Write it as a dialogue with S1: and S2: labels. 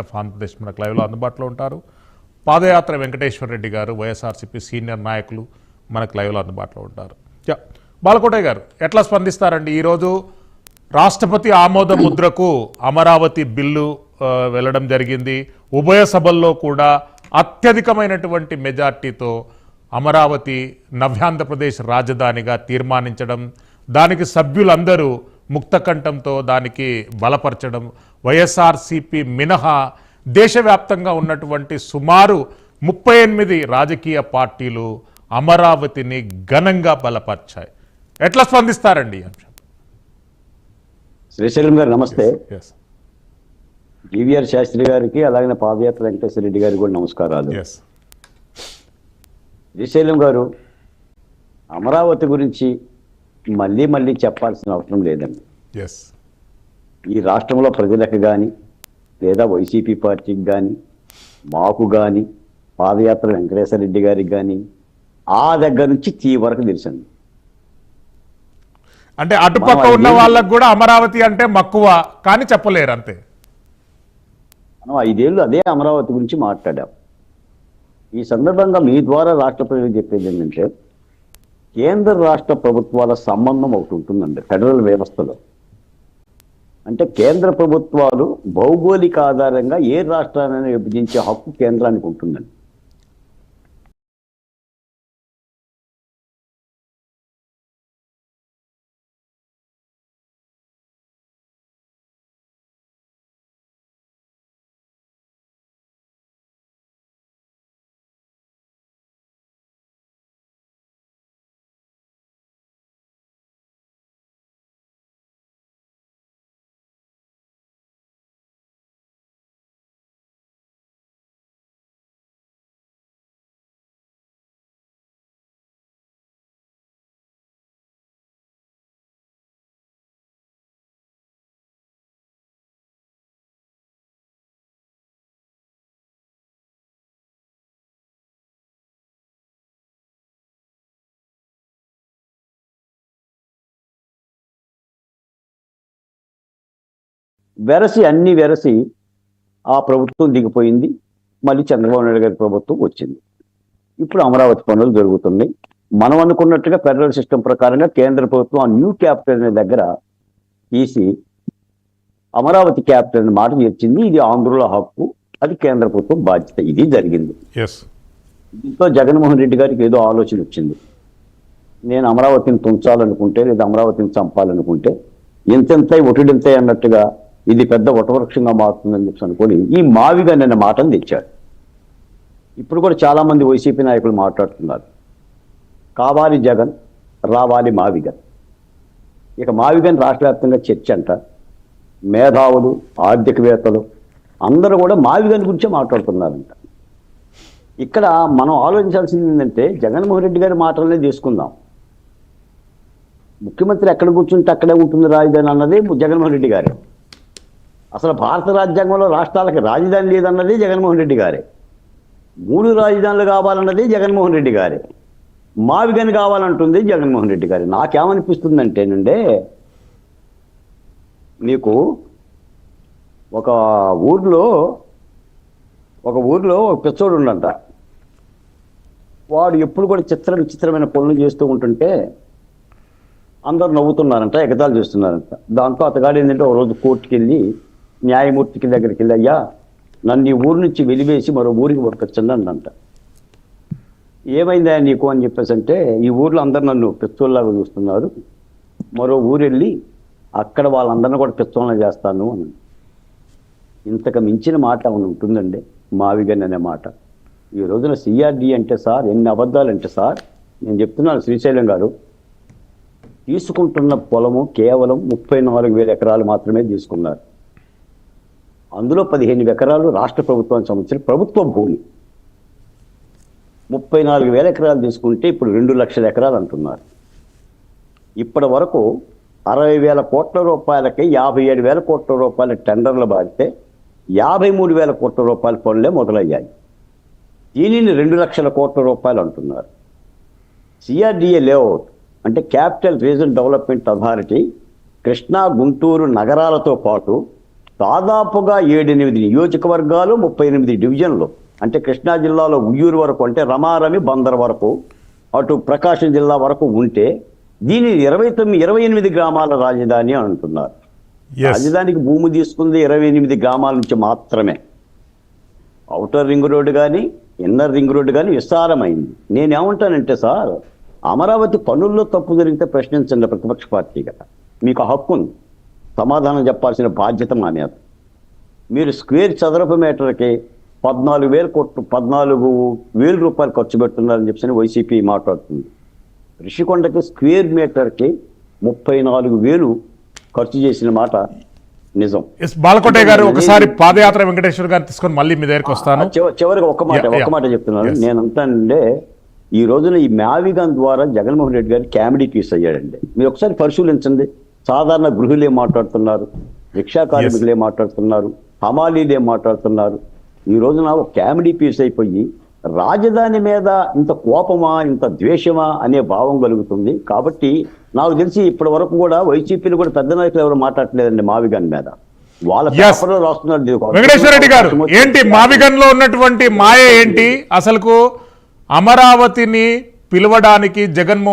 S1: ఆంధ్రప్రదేశ్ మనకు లైవ్లో అందుబాటులో ఉంటారు. పాదయాత్ర వెంకటేశ్వర రెడ్డి గారు వైఎస్ఆర్సీపీ సీనియర్ నాయకులు మనకు లైవ్లో అందుబాటులో ఉంటారు. బాలకోటయ్య గారు ఎట్లా స్పందిస్తారండి? ఈరోజు రాష్ట్రపతి ఆమోద ముద్రకు అమరావతి బిల్లు వెళ్ళడం జరిగింది. ఉభయ సభల్లో కూడా అత్యధికమైనటువంటి మెజార్టీతో అమరావతి నవ్యాంధ్రప్రదేశ్ రాజధానిగా తీర్మానించడం, దానికి సభ్యులందరూ ముక్తకంఠంతో దానికి బలపరచడం, వైఎస్ఆర్సీపీ మినహా దేశవ్యాప్తంగా ఉన్నటువంటి సుమారు 38 రాజకీయ పార్టీలు అమరావతిని ఘనంగా బలపరిచాయి. ఎట్లా స్పందిస్తారండి ఈ అంశం?
S2: శ్రీశైలం గారు నమస్తే. జీవీఆర్ శాస్త్రి గారికి అలాగే పాదయాత్ర వెంకటేశ్వర రెడ్డి గారికి కూడా నమస్కారాలు. శ్రీశైలం గారు, అమరావతి గురించి మళ్ళీ మళ్ళీ చెప్పాల్సిన అవసరం లేదండి. ఈ రాష్ట్రంలో ప్రజలకు కానీ లేదా వైసీపీ పార్టీకి కానీ మాకు కానీ పాదయాత్ర వెంకటేశ్వర రెడ్డి గారికి కానీ ఆ దగ్గర నుంచి తీ వరకు తెలుసండి.
S1: అంటే అటుపక్క ఉన్న వాళ్ళకు కూడా అమరావతి అంటే మక్కువ కానీ చెప్పలేరు అంతే.
S2: మనం 5 ఏళ్ళు అదే అమరావతి గురించి మాట్లాడాం. ఈ సందర్భంగా మీ ద్వారా రాష్ట్ర ప్రజలకు చెప్పేది ఏంటంటే, కేంద్ర రాష్ట్ర ప్రభుత్వాల సంబంధం ఒకటి ఉంటుందండి ఫెడరల్ వ్యవస్థలో. అంటే కేంద్ర ప్రభుత్వాలు భౌగోళిక ఆధారంగా ఏ రాష్ట్రాన్ని విభజించే హక్కు కేంద్రానికి ఉంటుందండి. అన్ని వెరసి ఆ ప్రభుత్వం దిగిపోయింది. మళ్ళీ చంద్రబాబు నాయుడు గారి ప్రభుత్వం వచ్చింది. ఇప్పుడు అమరావతి పనులు జరుగుతున్నాయి. మనం అనుకున్నట్టుగా ఫెడరల్ సిస్టమ్ ప్రకారంగా కేంద్ర ప్రభుత్వం ఆ న్యూ క్యాపిటల్ అనే దగ్గర తీసి అమరావతి క్యాపిటల్ మాట చేర్చింది. ఇది ఆంధ్రుల హక్కు, అది కేంద్ర ప్రభుత్వం బాధ్యత. ఇది జరిగింది. దీంతో జగన్మోహన్ రెడ్డి గారికి ఏదో ఆలోచన వచ్చింది. నేను అమరావతిని తుంచాలనుకుంటే లేదా అమరావతిని చంపాలనుకుంటే ఎంతెంత ఒటిడింతాయి అన్నట్టుగా ఇది పెద్ద వటవృక్షంగా మారుతుందని చెప్పి అనుకొని ఈ మావిగన్ అనే మాటను తెచ్చాడు. ఇప్పుడు కూడా చాలామంది వైసీపీ నాయకులు మాట్లాడుతున్నారు, కావాలి జగన్, రావాలి మావిగన్. ఇక మావిగన్ రాష్ట్ర వ్యాప్తంగా చర్చ అంట. మేధావులు, ఆర్థికవేత్తలు అందరూ కూడా మావిగన్ గురించే మాట్లాడుతున్నారంట. ఇక్కడ మనం ఆలోచించాల్సింది ఏంటంటే, జగన్మోహన్ రెడ్డి గారి మాటలనే తీసుకుందాం. ముఖ్యమంత్రి ఎక్కడ కూర్చుంటే అక్కడే ఉంటుంది రాజధాని అన్నది జగన్మోహన్ రెడ్డి గారే. అసలు భారత రాజ్యాంగంలో రాష్ట్రాలకు రాజధాని లేదన్నది జగన్మోహన్ రెడ్డి గారే. 3 రాజధానులు కావాలన్నది జగన్మోహన్ రెడ్డి గారే. మావిగని కావాలంటుంది జగన్మోహన్ రెడ్డి గారే. నాకేమనిపిస్తుందంటేనండే, నీకు ఒక ఊర్లో ఒక పిచ్చోడు ఉండంట. వాడు ఎప్పుడు కూడా విచిత్రమైన పనులు చేస్తూ ఉంటుంటే అందరు నవ్వుతున్నారంట, ఎగతాలు చేస్తున్నారంట. దాంతో అతగాడు ఏంటంటే ఒక రోజు కోర్టుకి వెళ్ళి న్యాయమూర్తికి దగ్గరికి వెళ్ళి, అయ్యా నన్ను ఈ ఊరు నుంచి వెలివేసి మరో ఊరికి పట్టుకొచ్చండి అంట. ఏమైందా నీకు అని చెప్పేసి అంటే, ఈ ఊర్లో అందరు నన్ను పిచ్చోళ్ళలాగా చూస్తున్నారు, మరో ఊరు వెళ్ళి అక్కడ వాళ్ళందరినీ కూడా పిచ్చోళ్ళని చేస్తాను అని. ఇంతకు మించిన మాట అవును ఉంటుందండి మావిగన్ అనే మాట. ఈ రోజున సిఆర్డి అంటే సార్ ఎన్ని అబద్ధాలంటే సార్, నేను చెప్తున్నాను శ్రీశైలం గారు, తీసుకుంటున్న పొలము కేవలం 34,000 ఎకరాలు మాత్రమే తీసుకున్నారు. అందులో 15 ఎకరాలు రాష్ట్ర ప్రభుత్వానికి సంబంధించిన ప్రభుత్వ భూమి. 34,000 ఎకరాలు తీసుకుంటే ఇప్పుడు 2 లక్షల ఎకరాలు అంటున్నారు. ఇప్పటి వరకు 60,000 కోట్ల రూపాయలకి 57,000 కోట్ల రూపాయల టెండర్లు బాధితే 53,000 కోట్ల రూపాయల పనులే మొదలయ్యాయి. దీనిని 2 లక్షల కోట్ల రూపాయలు అంటున్నారు. సిఆర్డిఏ లేఅవుట్ అంటే capital region development authority Krishna, Guntur నగరాలతో పాటు దాదాపుగా 7-8 నియోజకవర్గాలు, 38 డివిజన్లు. అంటే కృష్ణా జిల్లాలో ఉయ్యూరు వరకు, అంటే రమారమి బందర్ వరకు, అటు ప్రకాశం జిల్లా వరకు ఉంటే దీని 28 గ్రామాల రాజధాని అంటున్నారు.
S1: Yes.
S2: రాజధానికి భూమి తీసుకుంది 28 గ్రామాల నుంచి మాత్రమే. ఔటర్ రింగ్ రోడ్డు కానీ, ఇన్నర్ రింగ్ రోడ్డు కానీ విస్తారమైంది. నేనేమంటానంటే సార్, అమరావతి పనుల్లో తప్పు జరిగితే ప్రశ్నించండి ప్రతిపక్ష పార్టీగా. మీకు ఆ హక్కు ఉంది, సమాధానం చెప్పాల్సిన బాధ్యత మా మీద. మీరు స్క్వేర్ చదరపు మీటర్కి 14,000 రూపాయలు ఖర్చు పెడుతున్నారని చెప్పి వైసీపీ మాట్లాడుతుంది. రిషికొండకి స్క్వేర్ మీటర్కి 34,000 ఖర్చు చేసిన మాట నిజం.
S1: ఎస్ బాలకోటయ్య గారు, ఒకసారి పాదయాత్ర వెంకటేశ్వర గారు తీసుకొని మళ్ళీ మీ దగ్గరికి వస్తాను.
S2: చివరికి ఒక్క మాట చెప్తున్నాను.
S1: Yes.
S2: నేనంటే ఈ రోజున ఈ మ్యావిగాన్ ద్వారా జగన్మోహన్ రెడ్డి గారు కామెడీ పీస్ అయ్యాడండి. మీరు ఒకసారి పరిశీలించండి. సాధారణ గృహులు ఏం మాట్లాడుతున్నారు, రిక్షా కార్మికులు ఏం మాట్లాడుతున్నారు, హమాలీలు ఏం మాట్లాడుతున్నారు. ఈ రోజున ఒక కామెడీ పీస్ అయిపోయి రాజధాని మీద ఇంత కోపమా, ఇంత ద్వేషమా అనే భావం కలుగుతుంది. కాబట్టి నాకు తెలిసి ఇప్పటి వరకు కూడా వైసీపీలు కూడా పెద్ద నాయకులు ఎవరు మాట్లాడలేదండి మావిగన్ మీద. వాళ్ళ
S1: Yes.
S2: పేపర్లో రాస్తున్నారు.
S1: వెంకటేశ్వర రెడ్డి గారు, ఏంటి మావిగన్ లో ఉన్నటువంటి మాయ ఏంటి? అసలుకు అమరావతిని పిలవడానికి జగన్మోహన్